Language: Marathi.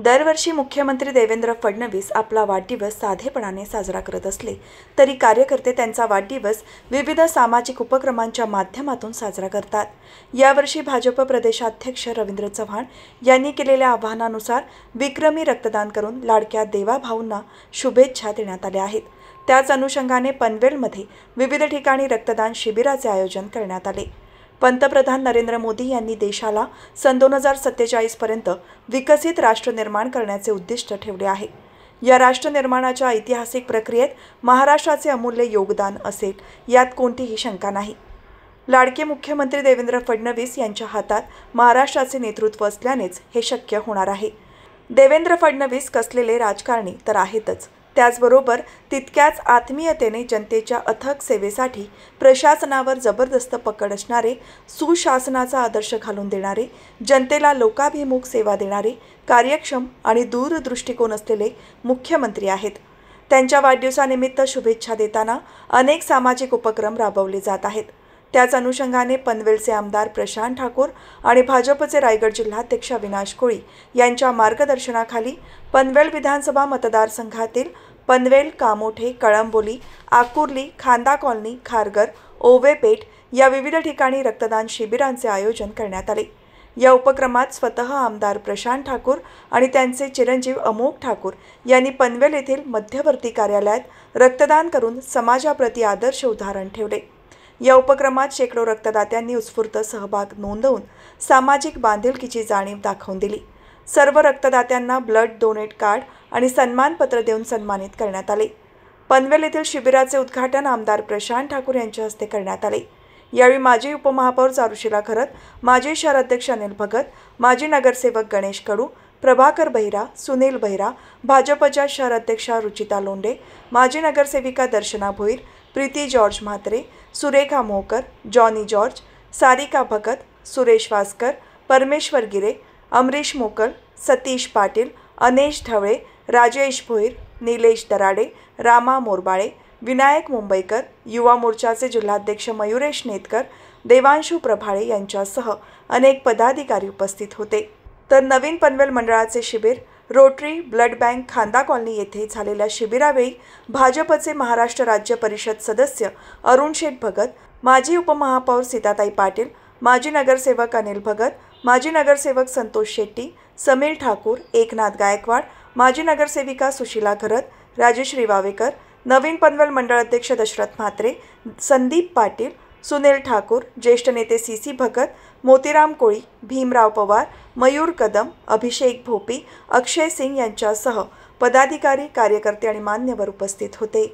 दरवर्षी मुख्यमंत्री देवेंद्र फडणवीस आपला वाढदिवस साधेपणाने साजरा करत असले तरी कार्यकर्ते त्यांचा वाढदिवस विविध सामाजिक उपक्रमांच्या माध्यमातून साजरा करतात। यावर्षी भाजप प्रदेशाध्यक्ष रवींद्र चव्हाण यांनी केलेल्या आवाहनानुसार विक्रमी रक्तदान करून लाडक्या देवाभाऊंना शुभेच्छा देण्यात आल्या आहेत। त्याच अनुषंगाने पनवेलमध्ये विविध ठिकाणी रक्तदान शिबिराचे आयोजन करण्यात आले। पंतप्रधान नरेंद्र मोदी यांनी देशाला सन 2047 पर्यंत विकसित राष्ट्र निर्माण करण्याचे उद्दिष्ट ठेवले आहे। या राष्ट्र निर्माणाच्या ऐतिहासिक प्रक्रियेत महाराष्ट्राचे अमूल्य योगदान असेल यात कोणतीही शंका नाही। लाडके मुख्यमंत्री देवेंद्र फडणवीस यांच्या हातात महाराष्ट्राचे नेतृत्व असल्यानेच हे शक्य होणार आहे। देवेंद्र फडणवीस कसलेले राजकारणी तर आहेतच, त्याचबरोबर तितक्याच आत्मीयतेने जनतेच्या अथक सेवेसाठी प्रशासनावर जबरदस्त पकड असणारे, सुशासनाचा आदर्श घालून देणारे, जनतेला लोकाभिमुख सेवा देणारे, कार्यक्षम आणि दूरदृष्टिकोन असलेले मुख्यमंत्री आहेत। त्यांच्या वाढदिवसानिमित्त शुभेच्छा देताना अनेक सामाजिक उपक्रम राबवले जात आहेत। त्याच अनुषंगाने पनवेलचे आमदार प्रशांत ठाकूर आणि भाजपचे रायगड जिल्हाध्यक्ष अविनाश कोळी यांच्या मार्गदर्शनाखाली पनवेल विधानसभा मतदारसंघातील पनवेल, कामोठे, कळंबोली, आकुर्ली, खांदा कॉलनी, खारघर, ओवेपेठ या विविध ठिकाणी रक्तदान शिबिरांचे आयोजन करण्यात आले। या उपक्रमात स्वतः आमदार प्रशांत ठाकूर आणि त्यांचे चिरंजीव अमोघ ठाकूर यांनी पनवेल येथील मध्यवर्ती कार्यालयात रक्तदान करून समाजाप्रती आदर्श उदाहरण ठेवले। या उपक्रमात शेकडो रक्तदात्यांनी उत्स्फूर्त सहभाग नोंदवून सामाजिक बांधिलकीची जाणीव दाखवून दिली। सर्व रक्तदात्यांना ब्लड डोनेट कार्ड आणि सन्मानपत्र देऊन सन्मानित करण्यात आले। पनवेल येथील शिबिराचे उद्घाटन आमदार प्रशांत ठाकूर यांच्या हस्ते करण्यात आले। यावेळी माजी उपमहापौर चारुशीला खरत, माजी शहराध्यक्ष अनिल भगत, माजी नगरसेवक गणेश कडू, प्रभाकर बहिरा, सुनील बहिरा, भाजपच्या शहराध्यक्षा रुचिता लोंढे, माजी नगरसेविका Darshana Bhoir, Preeti George Mhatre, Surekha Mohkar, Johnny George, Sarika Bhagat, Suresh Waskar, Parmeshwar Gire, Amrish मोकल, सतीश पाटील, अनेश ढवळे, राजेश भोईर, निलेश दराडे, रामा मोरबाळे, विनायक मुंबईकर, युवा मोर्चाचे जिल्हाध्यक्ष मयुरेश नेतकर, देवांशू प्रभाळे यांच्यासह अनेक पदाधिकारी उपस्थित होते। तर नवीन पनवेल मंडळाचे शिबिर रोटरी ब्लड बँक खांदा कॉलनी येथे झालेल्या शिबिरावेळी भाजपचे महाराष्ट्र राज्य परिषद सदस्य अरुण शेठ भगत, माजी उपमहापौर सीताताई पाटील, माजी नगरसेवक अनिल भगत, माजी नगरसेवक संतोष शेट्टी, समीर ठाकूर, एकनाथ गायकवाड, माजी नगरसेविका सुशीला खरत, राजेश्री वावेकर, नवीन पनवेल मंडळ अध्यक्ष दशरथ म्हात्रे, संदीप पाटील, सुनील ठाकूर, ज्येष्ठ नेते सीसी भगत, मोतीराम कोळी, भीमराव पवार, मयूर कदम, अभिषेक भोपी, अक्षय सिंग यांच्यासह पदाधिकारी, कार्यकर्ते आणि मान्यवर उपस्थित होते।